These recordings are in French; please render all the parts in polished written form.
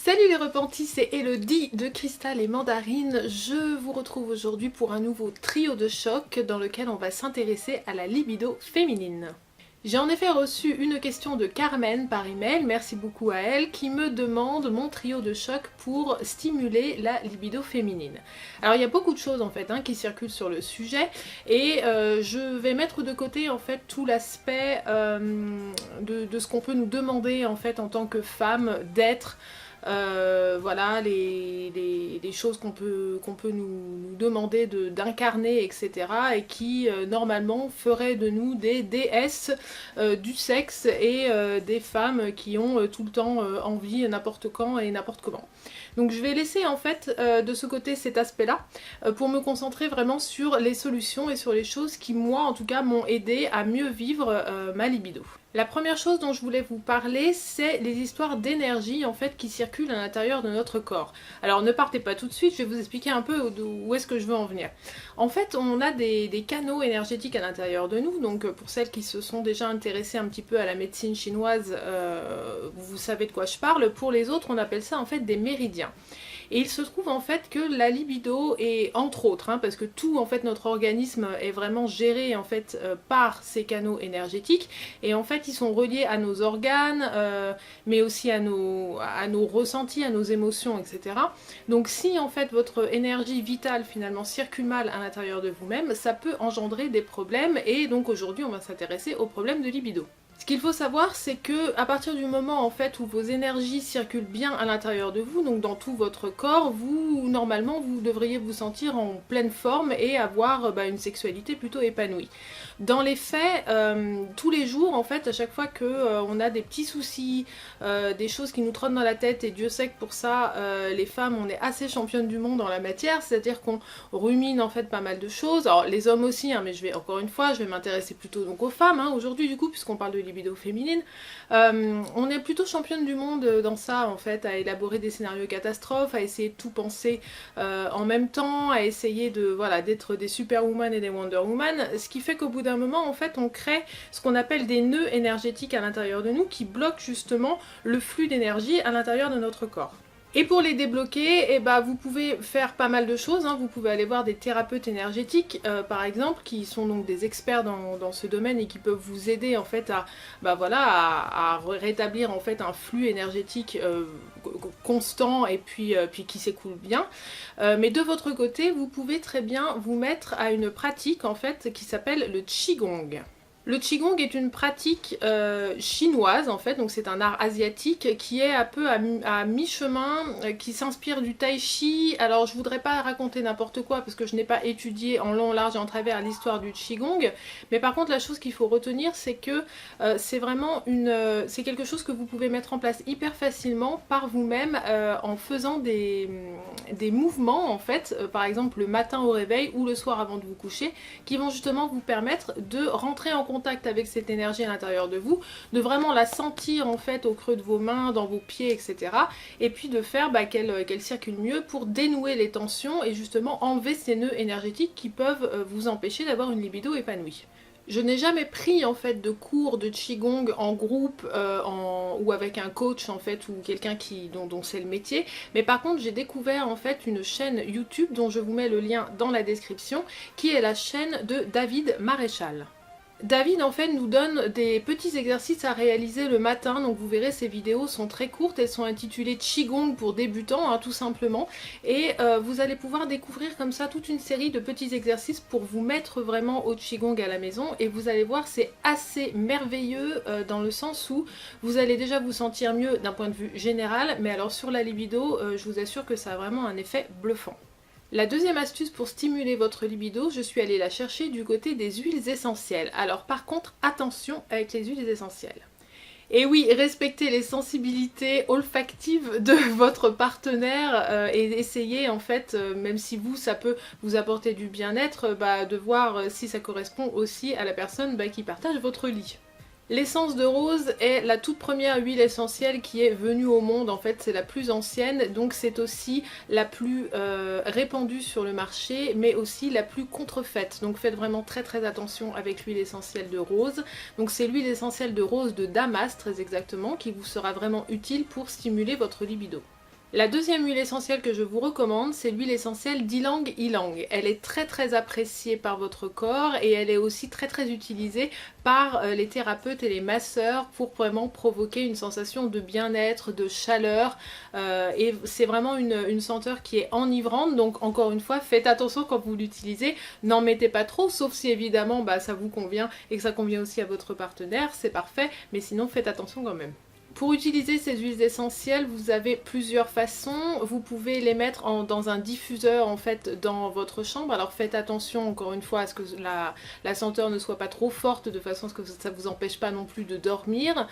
Salut les repentis, c'est Elodie de Cristal et Mandarine. Je vous retrouve aujourd'hui pour un nouveau trio de choc dans lequel on va s'intéresser à la libido féminine. J'ai en effet reçu une question de Carmen par email, merci beaucoup à elle, qui me demande mon trio de choc pour stimuler la libido féminine. Alors il y a beaucoup de choses en fait qui circulent sur le sujet et je vais mettre de côté en fait tout l'aspect de ce qu'on peut nous demander en fait en tant que femme d'être. Voilà les choses qu'on peut nous demander d'incarner, etc. et qui normalement feraient de nous des déesses du sexe et des femmes qui ont tout le temps envie n'importe quand et n'importe comment. Donc je vais laisser en fait de ce côté cet aspect-là pour me concentrer vraiment sur les solutions et sur les choses qui moi en tout cas m'ont aidé à mieux vivre ma libido. La première chose dont je voulais vous parler, c'est les histoires d'énergie en fait qui circulent à l'intérieur de notre corps. Alors ne partez pas tout de suite, je vais vous expliquer un peu où est-ce que je veux en venir. En fait, on a des canaux énergétiques à l'intérieur de nous, donc pour celles qui se sont déjà intéressées un petit peu à la médecine chinoise, vous savez de quoi je parle. Pour les autres, on appelle ça en fait des méridiens. Et il se trouve en fait que la libido est entre autres, parce que tout en fait notre organisme est vraiment géré en fait par ces canaux énergétiques et en fait ils sont reliés à nos organes, mais aussi à nos ressentis, à nos émotions, etc. Donc si en fait votre énergie vitale finalement circule mal à l'intérieur de vous-même, ça peut engendrer des problèmes et donc aujourd'hui on va s'intéresser aux problèmes de libido. Ce qu'il faut savoir, c'est que à partir du moment en fait où vos énergies circulent bien à l'intérieur de vous, donc dans tout votre corps, normalement vous devriez vous sentir en pleine forme et avoir une sexualité plutôt épanouie. Dans les faits, tous les jours en fait, à chaque fois que on a des petits soucis, des choses qui nous trottent dans la tête, et Dieu sait que pour ça, les femmes on est assez championnes du monde en la matière, c'est-à-dire qu'on rumine en fait pas mal de choses. Alors les hommes aussi, mais je vais m'intéresser plutôt donc aux femmes aujourd'hui du coup, puisqu'on parle de libido féminine. On est plutôt championne du monde dans ça en fait, à élaborer des scénarios catastrophes, à essayer de tout penser en même temps, à essayer d'être des superwoman et des Wonder Woman, ce qui fait qu'au bout d'un moment en fait on crée ce qu'on appelle des nœuds énergétiques à l'intérieur de nous qui bloquent justement le flux d'énergie à l'intérieur de notre corps. Et pour les débloquer, vous pouvez faire pas mal de choses, vous pouvez aller voir des thérapeutes énergétiques par exemple, qui sont donc des experts dans ce domaine et qui peuvent vous aider en fait à rétablir en fait un flux énergétique constant et puis qui s'écoule bien. Mais de votre côté, vous pouvez très bien vous mettre à une pratique en fait qui s'appelle le Qigong. Le Qigong est une pratique chinoise en fait, donc c'est un art asiatique qui est un peu à mi-chemin, qui s'inspire du tai chi. Alors je voudrais pas raconter n'importe quoi parce que je n'ai pas étudié en long, large et en travers l'histoire du Qigong, mais par contre la chose qu'il faut retenir c'est que c'est vraiment c'est quelque chose que vous pouvez mettre en place hyper facilement par vous-même en faisant des mouvements en fait, par exemple le matin au réveil ou le soir avant de vous coucher, qui vont justement vous permettre de rentrer en contact avec cette énergie à l'intérieur de vous, de vraiment la sentir en fait au creux de vos mains, dans vos pieds, etc. Et puis de faire qu'elle circule mieux pour dénouer les tensions et justement enlever ces nœuds énergétiques qui peuvent vous empêcher d'avoir une libido épanouie. Je n'ai jamais pris en fait de cours de Qigong en groupe ou avec un coach en fait ou quelqu'un dont c'est le métier, mais par contre j'ai découvert en fait une chaîne YouTube dont je vous mets le lien dans la description, qui est la chaîne de David Maréchal. David en fait nous donne des petits exercices à réaliser le matin, donc vous verrez ces vidéos sont très courtes, elles sont intitulées Qigong pour débutants tout simplement, et vous allez pouvoir découvrir comme ça toute une série de petits exercices pour vous mettre vraiment au Qigong à la maison, et vous allez voir c'est assez merveilleux dans le sens où vous allez déjà vous sentir mieux d'un point de vue général, mais alors sur la libido je vous assure que ça a vraiment un effet bluffant. La deuxième astuce pour stimuler votre libido, je suis allée la chercher du côté des huiles essentielles. Alors par contre, attention avec les huiles essentielles. Et oui, respectez les sensibilités olfactives de votre partenaire et essayez en fait, même si ça peut vous apporter du bien-être, de voir si ça correspond aussi à la personne qui partage votre lit. L'essence de rose est la toute première huile essentielle qui est venue au monde, en fait c'est la plus ancienne, donc c'est aussi la plus répandue sur le marché, mais aussi la plus contrefaite, donc faites vraiment très très attention avec l'huile essentielle de rose. Donc c'est l'huile essentielle de rose de Damas très exactement, qui vous sera vraiment utile pour stimuler votre libido. La deuxième huile essentielle que je vous recommande, c'est l'huile essentielle d'ylang ylang. Elle est très appréciée par votre corps et elle est aussi très utilisée par les thérapeutes et les masseurs pour vraiment provoquer une sensation de bien-être, de chaleur et c'est vraiment une senteur qui est enivrante, donc encore une fois faites attention quand vous l'utilisez, n'en mettez pas trop sauf si évidemment ça vous convient et que ça convient aussi à votre partenaire, c'est parfait, mais sinon faites attention quand même. Pour utiliser ces huiles essentielles, vous avez plusieurs façons. Vous pouvez les mettre dans un diffuseur en fait dans votre chambre. Alors faites attention encore une fois à ce que la senteur ne soit pas trop forte de façon à ce que ça ne vous empêche pas non plus de dormir.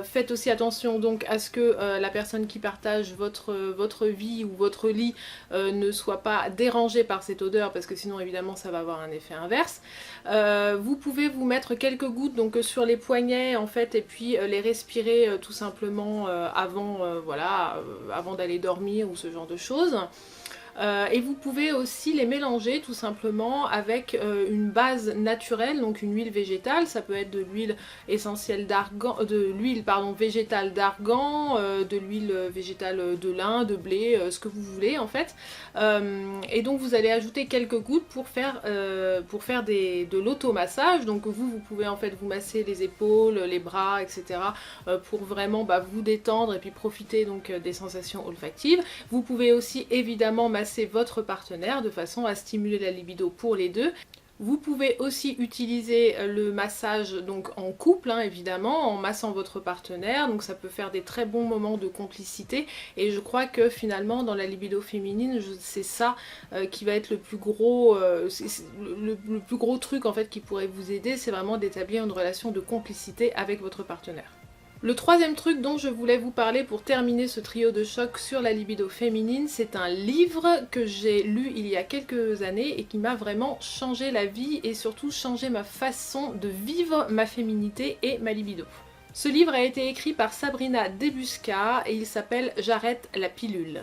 Faites aussi attention donc à ce que la personne qui partage votre vie ou votre lit ne soit pas dérangée par cette odeur parce que sinon évidemment ça va avoir un effet inverse. Vous pouvez vous mettre quelques gouttes donc sur les poignets en fait et puis les respirer tout simplement avant d'aller dormir ou ce genre de choses. Et vous pouvez aussi les mélanger tout simplement avec une base naturelle, donc une huile végétale, ça peut être de l'huile essentielle d'argan, végétale d'argan, de l'huile végétale de lin, de blé, ce que vous voulez en fait. Et donc vous allez ajouter quelques gouttes pour faire de l'automassage, donc vous pouvez en fait vous masser les épaules, les bras, etc. Pour vraiment vous détendre et puis profiter donc des sensations olfactives. Vous pouvez aussi évidemment masser votre partenaire de façon à stimuler la libido pour les deux. Vous pouvez aussi utiliser le massage donc en couple évidemment, en massant votre partenaire, donc ça peut faire des très bons moments de complicité et je crois que finalement dans la libido féminine c'est ça qui va être le plus gros le plus gros truc en fait qui pourrait vous aider, c'est vraiment d'établir une relation de complicité avec votre partenaire. Le troisième truc dont je voulais vous parler pour terminer ce trio de choc sur la libido féminine, c'est un livre que j'ai lu il y a quelques années et qui m'a vraiment changé la vie et surtout changé ma façon de vivre ma féminité et ma libido. Ce livre a été écrit par Sabrina Debusca et il s'appelle J'arrête la pilule.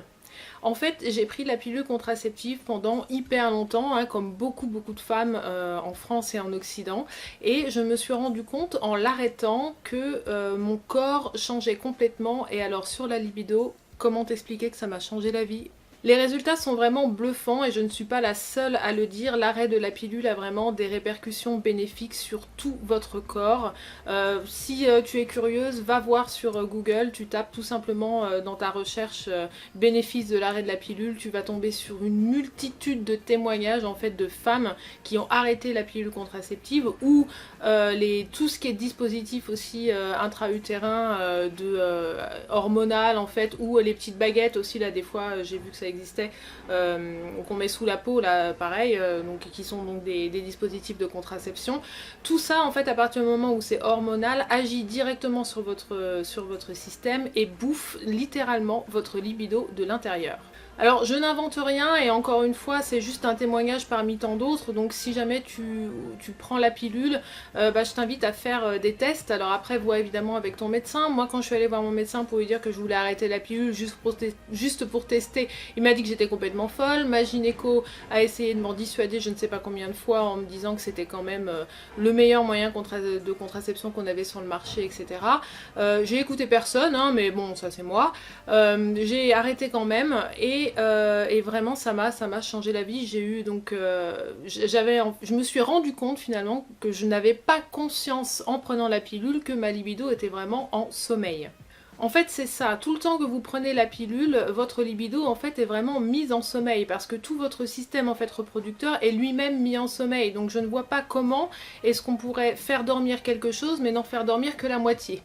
En fait, j'ai pris la pilule contraceptive pendant hyper longtemps, comme beaucoup de femmes en France et en Occident, et je me suis rendu compte en l'arrêtant que mon corps changeait complètement, et alors sur la libido, comment t'expliquer que ça m'a changé la vie ? Les résultats sont vraiment bluffants et je ne suis pas la seule à le dire, l'arrêt de la pilule a vraiment des répercussions bénéfiques sur tout votre corps. Si tu es curieuse, va voir sur Google, tu tapes tout simplement dans ta recherche bénéfices de l'arrêt de la pilule, tu vas tomber sur une multitude de témoignages en fait de femmes qui ont arrêté la pilule contraceptive ou tout ce qui est dispositif aussi intra-utérin hormonal en fait, ou les petites baguettes aussi là des fois j'ai vu que ça existait, qu'on met sous la peau là pareil, donc, qui sont donc des dispositifs de contraception. Tout ça en fait à partir du moment où c'est hormonal agit directement sur votre système et bouffe littéralement votre libido de l'intérieur. Alors je n'invente rien et encore une fois c'est juste un témoignage parmi tant d'autres, donc si jamais tu prends la pilule, je t'invite à faire des tests. Alors après vois évidemment avec ton médecin. Moi quand je suis allée voir mon médecin pour lui dire que je voulais arrêter la pilule juste pour tester, il m'a dit que j'étais complètement folle. Ma gynéco a essayé de m'en dissuader je ne sais pas combien de fois en me disant que c'était quand même le meilleur moyen de contraception qu'on avait sur le marché, etc. J'ai écouté personne, mais bon ça c'est moi. J'ai arrêté quand même et vraiment ça m'a changé la vie. J'ai eu donc je me suis rendu compte finalement que je n'avais pas conscience en prenant la pilule que ma libido était vraiment en sommeil. En fait c'est ça, tout le temps que vous prenez la pilule, votre libido en fait est vraiment mise en sommeil parce que tout votre système en fait reproducteur est lui-même mis en sommeil. Donc je ne vois pas comment est-ce qu'on pourrait faire dormir quelque chose mais n'en faire dormir que la moitié.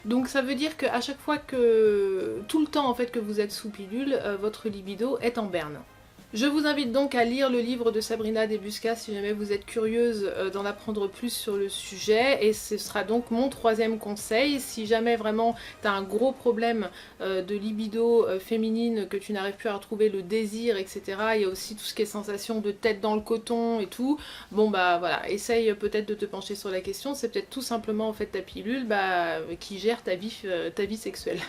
Donc ça veut dire qu'à chaque fois que, tout le temps en fait que vous êtes sous pilule, votre libido est en berne. Je vous invite donc à lire le livre de Sabrina Debusca si jamais vous êtes curieuse d'en apprendre plus sur le sujet, et ce sera donc mon troisième conseil. Si jamais vraiment tu as un gros problème de libido féminine, que tu n'arrives plus à retrouver le désir, etc. Il y a aussi tout ce qui est sensation de tête dans le coton et tout. Bon voilà, essaye peut-être de te pencher sur la question, c'est peut-être tout simplement en fait ta pilule qui gère ta vie sexuelle.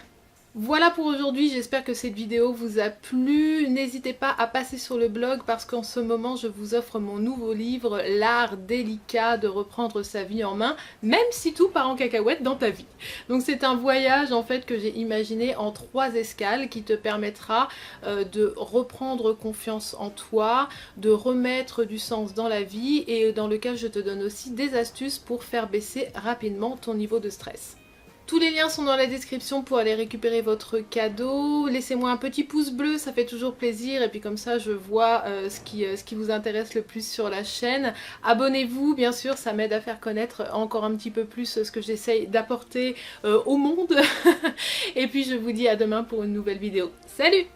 Voilà pour aujourd'hui, j'espère que cette vidéo vous a plu. N'hésitez pas à passer sur le blog parce qu'en ce moment je vous offre mon nouveau livre, L'art délicat de reprendre sa vie en main, même si tout part en cacahuète dans ta vie. Donc c'est un voyage en fait que j'ai imaginé en 3 escales qui te permettra de reprendre confiance en toi, de remettre du sens dans la vie et dans lequel je te donne aussi des astuces pour faire baisser rapidement ton niveau de stress. Tous les liens sont dans la description pour aller récupérer votre cadeau. Laissez-moi un petit pouce bleu, ça fait toujours plaisir. Et puis comme ça, je vois ce qui vous intéresse le plus sur la chaîne. Abonnez-vous, bien sûr, ça m'aide à faire connaître encore un petit peu plus ce que j'essaye d'apporter au monde. Et puis je vous dis à demain pour une nouvelle vidéo. Salut!